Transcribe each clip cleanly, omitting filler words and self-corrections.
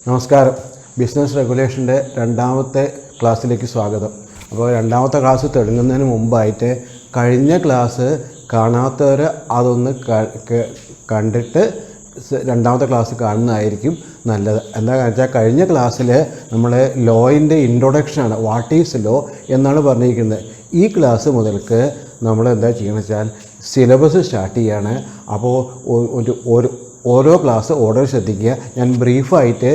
നമസ്കാരം. ബിസിനസ് റെഗുലേഷൻ്റെ രണ്ടാമത്തെ ക്ലാസ്സിലേക്ക് സ്വാഗതം. അപ്പോൾ രണ്ടാമത്തെ ക്ലാസ് തുടങ്ങുന്നതിന് മുമ്പായിട്ട് കഴിഞ്ഞ ക്ലാസ് കാണാത്തവർ അതൊന്ന് കണ്ടിട്ട് രണ്ടാമത്തെ ക്ലാസ് കാണുന്നതായിരിക്കും നല്ലത്. എന്താണെന്ന് വെച്ചാൽ കഴിഞ്ഞ ക്ലാസ്സിൽ നമ്മൾ ലോയിൻ്റെ ഇൻട്രൊഡക്ഷനാണ്, വാട്ട് ഈസ് ലോ എന്നാണ് പറഞ്ഞിരിക്കുന്നത്. ഈ ക്ലാസ് മുതൽക്ക് നമ്മൾ എന്താ ചെയ്യുന്നത് വെച്ചാൽ സിലബസ് സ്റ്റാർട്ട് ചെയ്യാണ്. അപ്പോൾ ഓരോ ക്ലാസ് ഓർഡർ ശ്രദ്ധിക്കുക. ഞാൻ ബ്രീഫായിട്ട്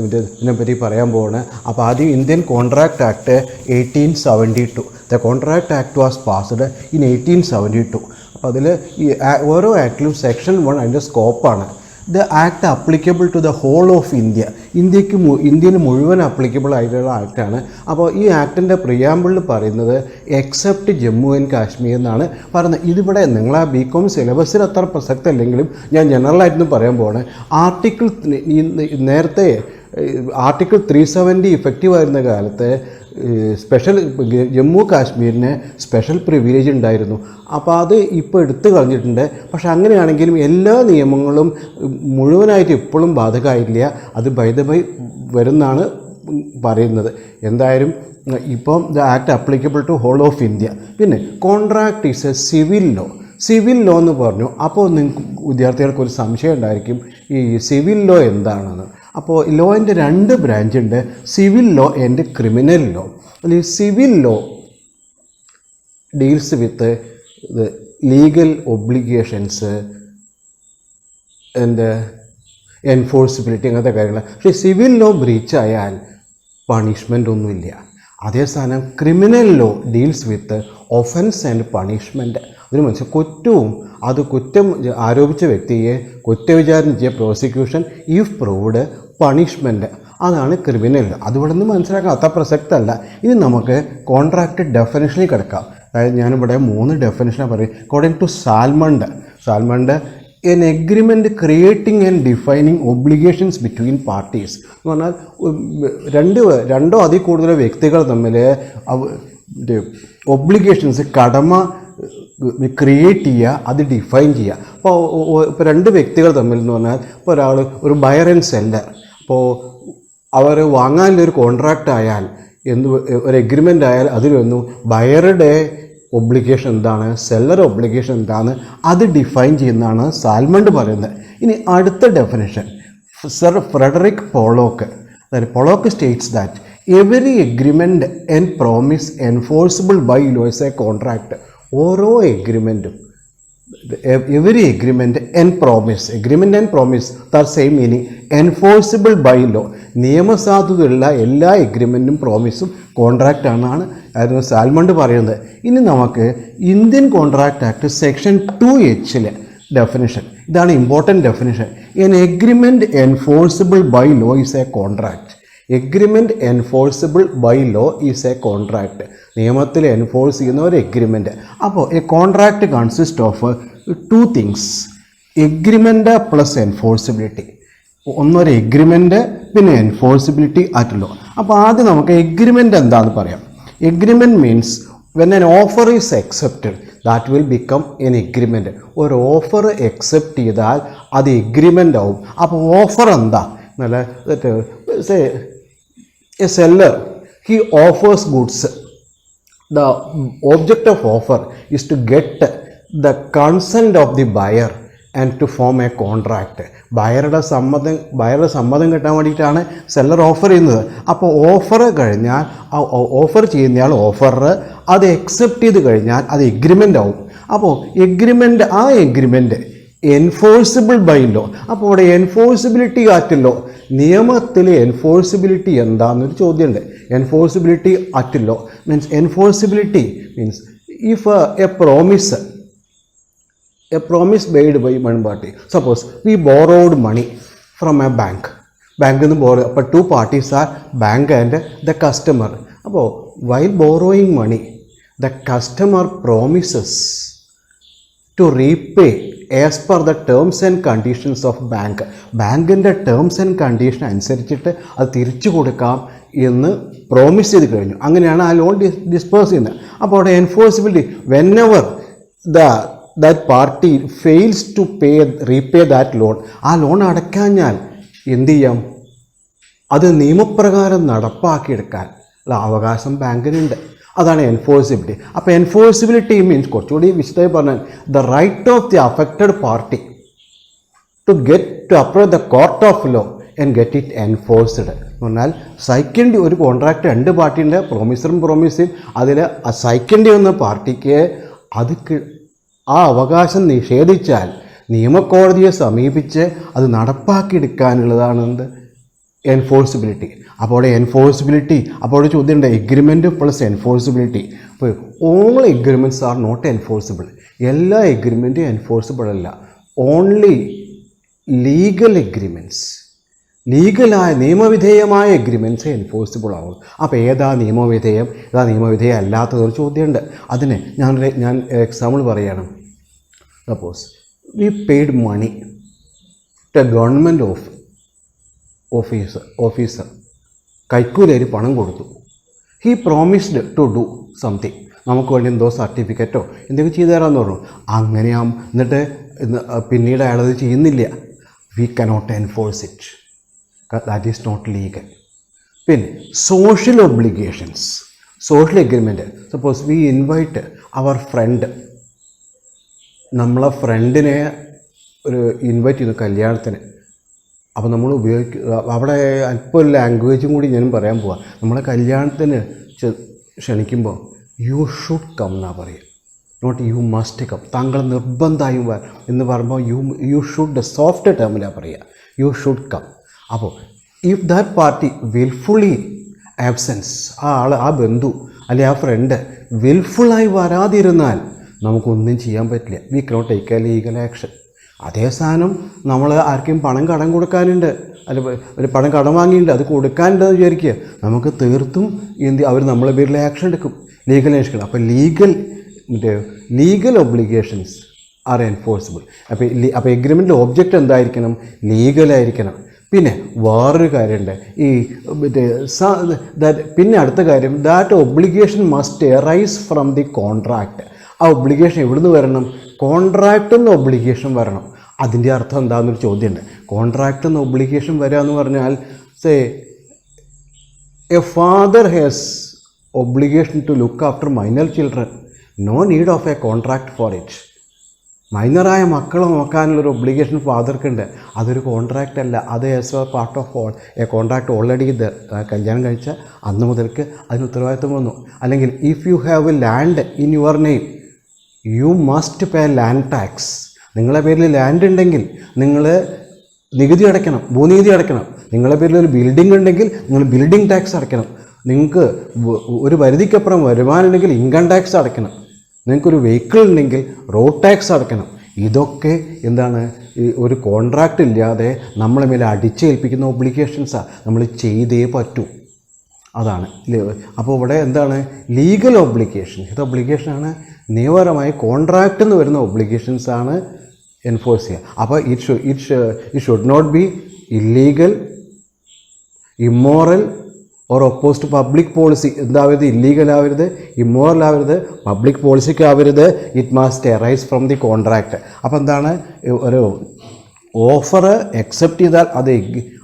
ഇതിനെപ്പറ്റി പറയാൻ പോവാണ്. അപ്പോൾ ആദ്യം Indian contract act 1872. The contract act was passed in 1872. അപ്പോൾ അതിൽ ഈ ഓരോ ആക്ടിലും സെക്ഷൻ 1 അതിൻ്റെ സ്കോപ്പാണ്. The act applicable to the whole of India. ഇന്ത്യയിൽ മുഴുവൻ അപ്ലിക്കബിൾ ആയിട്ടുള്ള ആക്ടാണ്. അപ്പോൾ ഈ ആക്ടിൻ്റെ പ്രിയാമ്പിളിൽ പറയുന്നത് എക്സെപ്റ്റ് ജമ്മു ആൻഡ് കാശ്മീർ എന്നാണ് പറയുന്നത്. ഇതിവിടെ നിങ്ങൾ ആ ബികോം സിലബസിൽ അത്ര പ്രസക്തമല്ലെങ്കിലും ഞാൻ ജനറലായിട്ടൊന്നും പറയാൻ പോവാണ്. നേരത്തെ ആർട്ടിക്കിൾ 370 ഇഫക്റ്റീവ് ആയിരുന്ന കാലത്ത് സ്പെഷ്യൽ ജമ്മു കാശ്മീരിന് സ്പെഷ്യൽ പ്രിവിലേജ് ഉണ്ടായിരുന്നു. അപ്പോൾ അത് ഇപ്പോൾ എടുത്തു കളഞ്ഞിട്ടുണ്ട്. പക്ഷെ അങ്ങനെയാണെങ്കിലും എല്ലാ നിയമങ്ങളും മുഴുവനായിട്ട് ഇപ്പോഴും ബാധകമായില്ല. അത് ബൈ ദ ബൈ വരുന്നാണ് പറയുന്നത്. എന്തായാലും ഇപ്പം the act applicable to whole of India. പിന്നെ contract is a civil law. Civil law എന്ന് പറഞ്ഞു. അപ്പോൾ നിങ്ങൾക്ക് വിദ്യാർത്ഥികൾക്ക് ഒരു സംശയം ഉണ്ടായിരിക്കും, ഈ സിവിൽ ലോ എന്താണെന്ന്. അപ്പോൾ ലോയിൻ്റെ 2 ബ്രാഞ്ച് ഉണ്ട്, civil law and criminal law. അതിൽ civil law deals with legal obligations and enforceability അങ്ങനത്തെ കാര്യങ്ങൾ. പക്ഷേ സിവിൽ ലോ ബ്രീച്ച് ആയാൽ പണിഷ്മെൻ്റ് ഒന്നുമില്ല. അതേസമയം criminal law deals with offence and punishment. അതിന് മനസ്സിലായി കുറ്റവും അത് കുറ്റം ആരോപിച്ച വ്യക്തിയെ കുറ്റവിചാരണ ചെയ്യുക, പ്രോസിക്യൂഷൻ, ഇഫ് പ്രൂവ്ഡ്, പണിഷ്മെൻറ്റ്. അതാണ് ക്രിമിനൽ. അതുകൊണ്ട് നിന്ന് മനസ്സിലാക്കാൻ അത്ര പ്രസക്തമല്ല. ഇനി നമുക്ക് കോൺട്രാക്റ്റ് ഡെഫിനിഷനിൽ കിടക്കാം. അതായത് ഞാനിവിടെ 3 ഡെഫിനിഷനാണ് പറയും. According to Salmond an agreement creating and defining obligations between parties എന്ന് പറഞ്ഞാൽ രണ്ടോ അതിൽ കൂടുതൽ വ്യക്തികൾ തമ്മിൽ ഒബ്ലിഗേഷൻസ്, കടമ ക്രിയേറ്റ് ചെയ്യുക, അത് ഡിഫൈൻ ചെയ്യുക. അപ്പോൾ ഇപ്പോൾ 2 വ്യക്തികൾ തമ്മിൽ എന്ന് പറഞ്ഞാൽ ഇപ്പോൾ ഒരാൾ ഒരു ബയർ ആൻഡ് സെല്ലർ, അപ്പോൾ അവർ വാങ്ങാനുള്ളൊരു കോൺട്രാക്റ്റ് ആയാൽ ഒരു എഗ്രിമെൻ്റ് ആയാൽ അതിലൊന്നും ബയറുടെ ഒബ്ലിഗേഷൻ എന്താണ്, സെല്ലർ ഒബ്ലിഗേഷൻ എന്താണ്, അത് ഡിഫൈൻ ചെയ്യുന്നതാണ് സാൽമണ്ട് പറയുന്നത്. ഇനി അടുത്ത ഡെഫിനിഷൻ സർ ഫ്രെഡറിക് പോളോക്ക്. അതായത് Pollock states that every agreement and promise enforceable by law is a contract. ഓരോ എഗ്രിമെൻറ്റും, every agreement and promise that same meaning, enforceable by law, നിയമസാധുതയുള്ള എല്ലാ എഗ്രിമെൻറ്റും പ്രോമിസും കോൺട്രാക്റ്റ് ആയിരുന്നു സാൽമണ്ട് പറയുന്നത്. ഇനി നമുക്ക് Indian contract act section 2H definition. ഇതാണ് important definition. An agreement enforceable by law is a contract. Agreement enforceable by law is a contract. നിയമത്തിൽ എൻഫോഴ്സ് ചെയ്യുന്ന ഒരു എഗ്രിമെൻറ്റ്. അപ്പോൾ A contract consist of 2 things, agreement plus enforceability. ഒന്നൊരു agreement പിന്നെ enforceability at law. അപ്പോൾ ആദ്യം നമുക്ക് agreement എന്താണെന്ന് പറയാം. Agreement means when N offer is accepted that will become an agreement. ഒരു ഓഫർ അക്സെപ്റ്റ് ചെയ്താൽ അത് എഗ്രിമെൻ്റ് ആവും. അപ്പോൾ ഓഫർ എന്താ നല്ല a seller, he offers goods. The object of offer is to get the consent of the buyer and to form a contract. ബയറുടെ സമ്മതം കിട്ടാൻ വേണ്ടിയിട്ടാണ് സെല്ലർ ഓഫർ ചെയ്യുന്നത്. അപ്പോൾ ഓഫർ കഴിഞ്ഞാൽ ഓഫർ ചെയ്യുന്നയാൾ ഓഫർ അത് അക്സെപ്റ്റ് ചെയ്ത് കഴിഞ്ഞാൽ അത് എഗ്രിമെൻ്റ് ആവും. അപ്പോൾ എഗ്രിമെൻറ്റ് എൻഫോഴ്സിബിൾ ബൈ ലോ. അപ്പോൾ ഇവിടെ എൻഫോഴ്സിബിലിറ്റി അറ്റ് ലോ, നിയമത്തിൽ എൻഫോഴ്സിബിലിറ്റി എന്താണെന്നൊരു ചോദ്യമുണ്ട്. Enforceability at law enforceability means if a promise made by one party. Suppose we borrowed money from a ബാങ്കിൽ നിന്ന് ബോറോ. അപ്പോൾ 2 parties are bank and the customer. അപ്പോൾ while borrowing money the customer promises to repay as per the terms and conditions of bank. ബാങ്കിൻ്റെ terms and condition അനുസരിച്ചിട്ട് അത് തിരിച്ചു കൊടുക്കാം എന്ന് പ്രോമിസ് ചെയ്ത് കഴിഞ്ഞു. അങ്ങനെയാണ് ആ ലോൺ ഡിസ്പേഴ്സ് ചെയ്യുന്നത്. അപ്പോൾ അവിടെ enforceability whenever that party fails to repay that loan, ആ ലോൺ അടയ്ക്കാഞ്ഞാൽ എന്ത് ചെയ്യാം? അത് നിയമപ്രകാരം നടപ്പാക്കിയെടുക്കാൻ ഉള്ള അവകാശം ബാങ്കിനുണ്ട്. അതാണ് എൻഫോഴ്സിബിലിറ്റി. അപ്പോൾ എൻഫോഴ്സിബിലിറ്റി മീൻസ് കുറച്ചുകൂടി വിശദമായി പറഞ്ഞാൽ the right of the affected party to get to approach the court of law and get it enforced എന്ന് പറഞ്ഞാൽ സഹിക്കേണ്ടി ഒരു കോൺട്രാക്ട് രണ്ട് പാർട്ടിൻ്റെ പ്രോമിസും അതിൽ സഹിക്കേണ്ടി വന്ന പാർട്ടിക്ക് അത് ആ അവകാശം നിഷേധിച്ചാൽ നിയമകോടതിയെ സമീപിച്ച് അത് നടപ്പാക്കിയെടുക്കാനുള്ളതാണ് എന്ത് എൻഫോഴ്സിബിലിറ്റി. അപ്പോൾ അപ്പോൾ ചോദ്യമുണ്ട് എഗ്രിമെൻറ്റ് പ്ലസ് എൻഫോഴ്സിബിലിറ്റി. അപ്പോൾ all agreements are not enforceable. എല്ലാ എഗ്രിമെൻറ്റും എൻഫോഴ്സിബിൾ അല്ല. ഓൺലി ലീഗൽ എഗ്രിമെൻറ്റ്സ്, ലീഗലായ നിയമവിധേയമായ എഗ്രിമെൻറ്റ്സ് എൻഫോഴ്സിബിൾ ആവും. അപ്പോൾ ഏതാ നിയമവിധേയം അല്ലാത്തതൊരു ചോദ്യമുണ്ട്. അതിന് ഞാൻ എക്സാമ്പിൾ പറയുകയാണ്. Suppose we paid money to a government officer കൈക്കൂലേരി പണം കൊടുത്തു. He promised to do something, നമുക്ക് വേണ്ടി എന്തോ സർട്ടിഫിക്കറ്റോ എന്തെങ്കിലും ചെയ്തു തരാമെന്ന് പറഞ്ഞു. അങ്ങനെ എന്നിട്ട് പിന്നീട് അയാളത് ചെയ്യുന്നില്ല. We cannot enforce it. That is not legal. പിന്നെ social obligations, social agreement. Suppose we invite our friend, നമ്മളെ ഫ്രണ്ടിനെ ഒരു ഇൻവൈറ്റ് ചെയ്യുന്നു കല്യാണത്തിന്. അപ്പോൾ നമ്മൾ അവിടെ അല്പം ലാംഗ്വേജും കൂടി ഞാനും പറയാൻ പോവാം. നമ്മളെ കല്യാണത്തിന് ക്ഷണിക്കുമ്പോൾ യു ഷുഡ് കം എന്നാണ് പറയുക, നോട്ട് യു മസ്റ്റ് കം. താങ്കൾ നിർബന്ധമായും എന്ന് പറയുമ്പോൾ യു ഷുഡ് സോഫ്റ്റ് ടേമിലാണ് പറയുക, യു ഷുഡ് കം. അപ്പോൾ if that party wilfully absence, ആ ബന്ധു അല്ലെങ്കിൽ ആ ഫ്രണ്ട് വിൽഫുള്ളായി വരാതിരുന്നാൽ നമുക്കൊന്നും ചെയ്യാൻ പറ്റില്ല. We cannot take A legal action. അതേ സാധനം നമ്മൾ ആർക്കും പണം കടം കൊടുക്കാനുണ്ട്, അല്ല ഒരു പണം കടം വാങ്ങിയിട്ടുണ്ട്, അത് കൊടുക്കാനുണ്ടെന്ന് വിചാരിക്കുക, നമുക്ക് തീർത്തും അവർ നമ്മളെ പേരിൽ ആക്ഷൻ എടുക്കും, ലീഗൽ ആക്ഷൻ. അപ്പോൾ ലീഗൽ ഒബ്ലിഗേഷൻസ് ആർ എൻഫോഴ്സിബിൾ. അപ്പോൾ എഗ്രിമെൻറ്റിൻ്റെ ഒബ്ജക്റ്റ് എന്തായിരിക്കണം? ലീഗലായിരിക്കണം. പിന്നെ വേറൊരു കാര്യമുണ്ട്, പിന്നെ അടുത്ത കാര്യം, that obligation must arise from the contract. ആ ഒബ്ലിഗേഷൻ എവിടുന്ന് വരണം? കോൺട്രാക്റ്റിൽ നിന്ന് ഒബ്ലിഗേഷൻ വരണം. അതിൻ്റെ അർത്ഥം എന്താണെന്നൊരു ചോദ്യമുണ്ട്. കോൺട്രാക്റ്റിൽ നിന്ന് ഒബ്ലിഗേഷൻ വരിക എന്ന് പറഞ്ഞാൽ, say a father has obligation to look after minor children, no need of a contract for it. മൈനറായ മക്കളെ നോക്കാനുള്ളൊരു ഒബ്ലിഗേഷൻ ഫാദർക്കുണ്ട്, അതൊരു കോൺട്രാക്റ്റ് അല്ല, അത് as a part of a contract already കല്യാണം കഴിച്ച അന്ന് മുതൽക്ക് അതിന് ഉത്തരവാദിത്വം വന്നു. അല്ലെങ്കിൽ if you have a land in your name you must pay land tax. നിങ്ങളുടെ പേരിൽ ലാൻഡ് ഉണ്ടെങ്കിൽ നിങ്ങൾ നികുതി അടയ്ക്കണം, ഭൂനികുതി അടയ്ക്കണം. നിങ്ങളുടെ പേരിൽ ഒരു ബിൽഡിംഗ് ഉണ്ടെങ്കിൽ നിങ്ങൾ ബിൽഡിംഗ് ടാക്സ് അടയ്ക്കണം. നിങ്ങൾക്ക് ഒരു പരിധിക്കപ്പുറം വരുമാനം ഉണ്ടെങ്കിൽ ഇൻകം ടാക്സ് അടയ്ക്കണം. നിങ്ങൾക്കൊരു വെഹിക്കിൾ ഉണ്ടെങ്കിൽ റോഡ് ടാക്സ് അടയ്ക്കണം. ഇതൊക്കെ എന്താണ്? ഒരു കോൺട്രാക്റ്റ് ഇല്ലാതെ നമ്മളെ മേലെ അടിച്ചേൽപ്പിക്കുന്ന ഒബ്ലിഗേഷൻസാണ്, നമ്മൾ ചെയ്തേ പറ്റൂ. അതാണ്. അപ്പോൾ ഇവിടെ എന്താണ്? Legal obligation. ഇത് ഒബ്ലിഗേഷനാണ്, നിയമപരമായി കോൺട്രാക്റ്റിൽ നിന്ന് വരുന്ന ഒബ്ലിഗേഷൻസാണ് എൻഫോഴ്സ് ചെയ്യുക. അപ്പോൾ it should not be illegal, immoral or oppose to public policy. എന്താവരുത്? ഇല്ലീഗൽ ആവരുത്, ഇമ്മോറൽ ആവരുത്, പബ്ലിക് പോളിസിക്ക് ആവരുത്. It must arise from the contract. അപ്പോൾ എന്താണ്? ഒരു ഓഫർ അക്സെപ്റ്റ് ചെയ്താൽ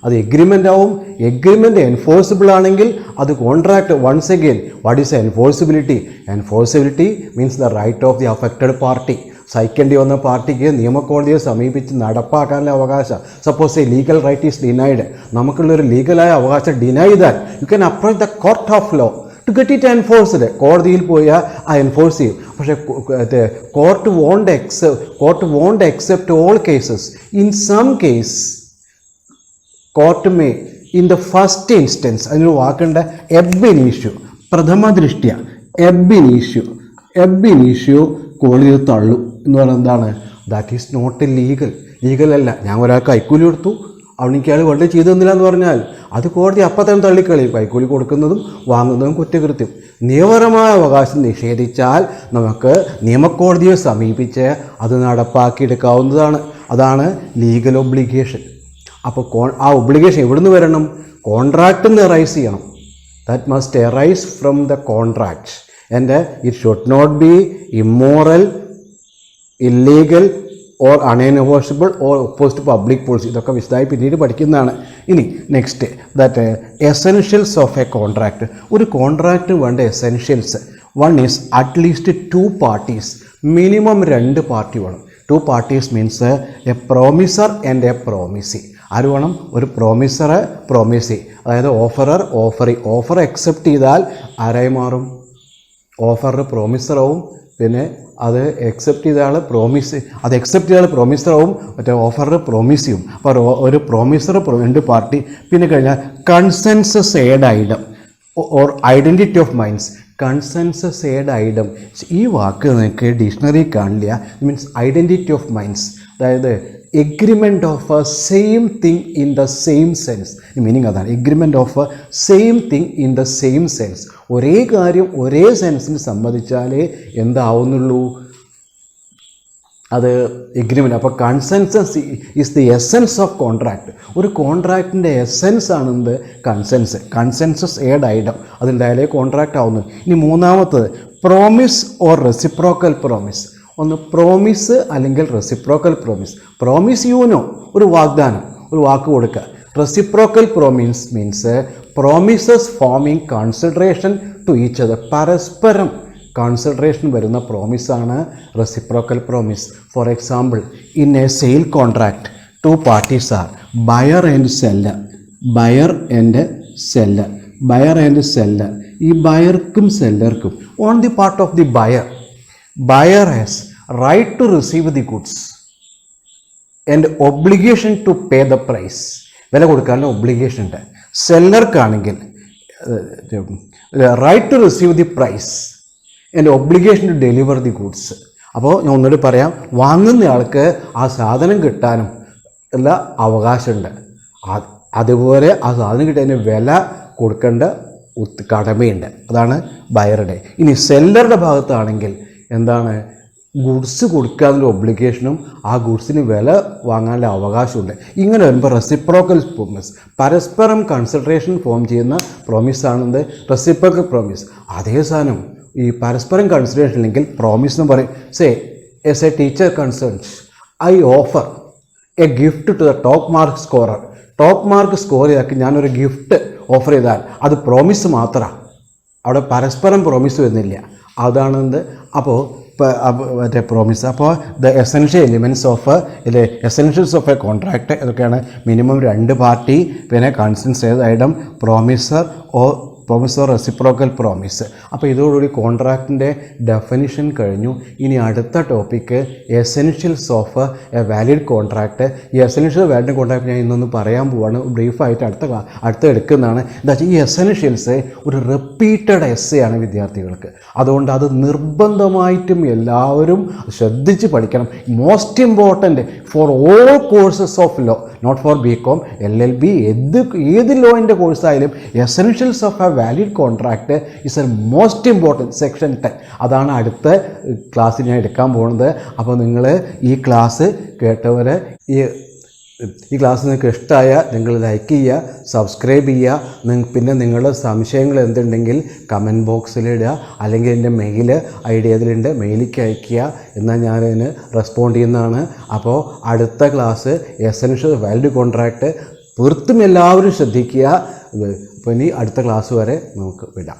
അത് എഗ്രിമെൻ്റ് ആവും. എഗ്രിമെൻ്റ് എൻഫോഴ്സിബിൾ ആണെങ്കിൽ അത് contract. Once again, what is enforceability? Enforceability means the right of the affected party. സഹിക്കേണ്ടി വന്ന പാർട്ടിക്ക് നിയമകോടതിയെ സമീപിച്ച് നടപ്പാക്കാനുള്ള അവകാശം. Suppose a legal right is denied, നമുക്കുള്ളൊരു ലീഗലായ അവകാശം ഡിനൈ ചെയ്താൽ you can approach the court of law to get it enforced. കോടതിയിൽ പോയാൽ ആ എൻഫോഴ്സ് ചെയ്യും. പക്ഷേ court won't accept all cases. In some case court may in the first instance, അതിനൊരു വാക്കുണ്ട്, എബിനീഷ്യൂ, പ്രഥമ ദൃഷ്ട്യ എബിനീഷ്യൂ കോടതി തള്ളു എന്ന് പറയുന്നത് എന്താണ്? ദാറ്റ് ഈസ് നോട്ട് ലീഗലല്ല. ഞാൻ ഒരാൾക്ക് കൈക്കൂലി കൊടുത്തു, അവനിക്ക് അയാൾ വെറുതെ ചെയ്തു തന്നില്ല എന്ന് പറഞ്ഞാൽ അത് കോടതി അപ്പം തന്നെ തള്ളിക്കളയും. കൈക്കൂലി കൊടുക്കുന്നതും വാങ്ങുന്നതും കുറ്റകൃത്യം. നിയമപരമായ അവകാശം നിഷേധിച്ചാൽ നമുക്ക് നിയമകോടതിയെ സമീപിച്ച് അത് നടപ്പാക്കിയെടുക്കാവുന്നതാണ്. അതാണ് ലീഗൽ ഒബ്ലിഗേഷൻ. അപ്പോൾ ആ ഒബ്ലിഗേഷൻ എവിടുന്ന് വരണം? കോൺട്രാക്റ്റിൽ നിന്ന് എറൈസ് ചെയ്യണം. That must arise from the contract. And it should not be immoral, illegal or unnegotiable or oppose to public policy. ഇതൊക്കെ വിശദമായി പിന്നീട് പഠിക്കുന്നതാണ്. ഇനി next that essentials of a contract. ഒരു കോൺട്രാക്റ്റ് വേണ്ട essentials. One is at least 2 parties, minimum 2 party വേണം. 2 parties means a promisor and a promisee. ആര് വേണം? ഒരു പ്രോമിസർ, പ്രോമിസി. അതായത് ഓഫറർ, ഓഫറി. ഓഫർ അക്സെപ്റ്റ് ചെയ്താൽ ആരായി മാറും? ഓഫർ പ്രോമിസറാവും. പിന്നെ അത് അക്സെപ്റ്റ് ചെയ്ത ആൾ പ്രോമിസ്, അത് അക്സെപ്റ്റ് ചെയ്ത ആൾ പ്രോമിസറാവും. മറ്റേ ഓഫറർ പ്രോമിസിയും. അപ്പോൾ ഒരു പ്രോമിസർ, 2 പാർട്ടി. പിന്നെ കഴിഞ്ഞാൽ consensus ad idem or identity of minds. Consensus ad idem, ഈ വാക്ക് നിങ്ങൾക്ക് ഡിക്ഷണറി കാണില്ല. മീൻസ് ഐഡൻറ്റിറ്റി ഓഫ് മൈൻഡ്സ്, അതായത് agreement of a same thing in the same sense. Meaning അതാണ്, agreement of a same thing in the same sense. ഒരേ കാര്യം ഒരേ സെൻസിന് സമ്മതിച്ചാലേ എന്താവുന്നുള്ളൂ, അത് എഗ്രിമെൻറ്റ്. അപ്പോൾ consensus is the essence of contract. ഒരു കോൺട്രാക്റ്റിൻ്റെ എസെൻസ് ആണെന്ത്? കൺസെൻസ്. കൺസെൻസസ് എയ്ഡ് ഐഡം, അതുണ്ടായാലേ കോൺട്രാക്റ്റ് ആവുന്നത്. ഇനി മൂന്നാമത്തത് പ്രോമിസ് ഓർ റെസിപ്രോക്കൽ പ്രോമിസ്. ഒന്ന് പ്രോമിസ് അല്ലെങ്കിൽ റെസിപ്രോക്കൽ പ്രോമിസ്. പ്രോമിസ് യൂനോ, ഒരു വാഗ്ദാനം, ഒരു വാക്ക് കൊടുക്കുക. Reciprocal promise means promises forming consideration to each other. പരസ്പരം കൺസിഡറേഷൻ വരുന്ന പ്രോമിസാണ് reciprocal promise. For example, in a sale contract 2 parties are buyer and seller. Buyer and seller, buyer and seller. ഈ ബയർക്കും സെല്ലർക്കും on the part of the buyer, buyer has right to receive the goods and obligation to pay the price. വില കൊടുക്കാനുള്ള obligation ഉണ്ട്. സെല്ലർക്കാണെങ്കിൽ right to receive the price and obligation to deliver the goods. അപ്പോൾ ഞാൻ ഒന്നുകൂടി പറയാം, വാങ്ങുന്നയാൾക്ക് ആ സാധനം കിട്ടാനും ഉള്ള അവകാശമുണ്ട്. അതുപോലെ ആ സാധനം കിട്ടാൻ വില കൊടുക്കേണ്ട കടമയുണ്ട്. അതാണ് ബയറുടെ. ഇനി സെല്ലറുടെ ഭാഗത്താണെങ്കിൽ എന്താണ്? ഗുഡ്സ് കൊടുക്കാനുള്ള ഒബ്ലിഗേഷനും ആ ഗുഡ്സിന് വില വാങ്ങാനുള്ള അവകാശമുണ്ട്. ഇങ്ങനെ വരുമ്പോൾ റെസിപ്രോക്കൽ പ്രോമിസ്, പരസ്പരം കൺസിഡറേഷൻ ഫോം ചെയ്യുന്ന പ്രോമിസാണെന്ത്? Reciprocal promise. അതേ സാധനം ഈ പരസ്പരം കൺസിഡറേഷൻ ഇല്ലെങ്കിൽ പ്രോമിസ് എന്ന് പറയും. Say as a teacher concerns, I offer a gift to the top mark scorer. Top mark score ചെയ്താക്കി ഞാനൊരു ഗിഫ്റ്റ് ഓഫർ ചെയ്താൽ അത് പ്രോമിസ് മാത്രമാണ്, അവിടെ പരസ്പരം പ്രോമിസ് വരുന്നില്ല. അതാണെന്ത്? അപ്പോൾ മറ്റേ പ്രോമിസ്. അപ്പോൾ the essential elements of essentials of a contract ഇതൊക്കെയാണ്. മിനിമം 2 പാർട്ടി, പിന്നെ consensus idem, promisor or reciprocal promise. അപ്പോൾ ഇതോടുകൂടി കോൺട്രാക്റ്റിൻ്റെ ഡെഫിനിഷൻ കഴിഞ്ഞു. ഇനി അടുത്ത topic essentials of a valid contract. ഈ എസെൻഷ്യൽ വാലിഡ് കോൺട്രാക്റ്റ് ഞാൻ ഇന്നൊന്ന് പറയാൻ പോവാണ്. ബ്രീഫായിട്ട് അടുത്ത എടുക്കുന്നതാണ്. എന്താ വെച്ചാൽ ഈ എസെൻഷ്യൽസ് ഒരു റിപ്പീറ്റഡ് എസ്സെയാണ് വിദ്യാർത്ഥികൾക്ക്. അതുകൊണ്ട് അത് നിർബന്ധമായിട്ടും എല്ലാവരും ശ്രദ്ധിച്ച് പഠിക്കണം. Most important for all courses of law, not for BCom, LLB, ഏത് ലോയിൻ്റെ കോഴ്സായാലും essentials of a valid contract is a most important. Section 10 അതാണ് അടുത്ത ക്ലാസ്സിൽ ഞാൻ എടുക്കാൻ പോകുന്നത്. അപ്പോൾ നിങ്ങൾ ഈ ക്ലാസ് കേട്ടവരെ ഈ ക്ലാസ് നിങ്ങൾക്ക് ഇഷ്ടമായ നിങ്ങൾ ലൈക്ക് ചെയ്യുക, സബ്സ്ക്രൈബ് ചെയ്യുക. പിന്നെ നിങ്ങളുടെ സംശയങ്ങൾ എന്തുണ്ടെങ്കിൽ കമൻറ്റ് ബോക്സിലിടുക, അല്ലെങ്കിൽ എൻ്റെ മെയിൽ ID അതിലുണ്ട്, മെയിലേക്ക് അയയ്ക്കുക. എന്നാൽ ഞാനതിന് റെസ്പോണ്ട് ചെയ്യുന്നതാണ്. അപ്പോൾ അടുത്ത ക്ലാസ് എസെൻഷ്യൽ വാലിഡ് കോൺട്രാക്റ്റ് തീർത്തും എല്ലാവരും ശ്രദ്ധിക്കുക. അപ്പോൾ ഇനി അടുത്ത ക്ലാസ് വരെ നമുക്ക് വിടാം.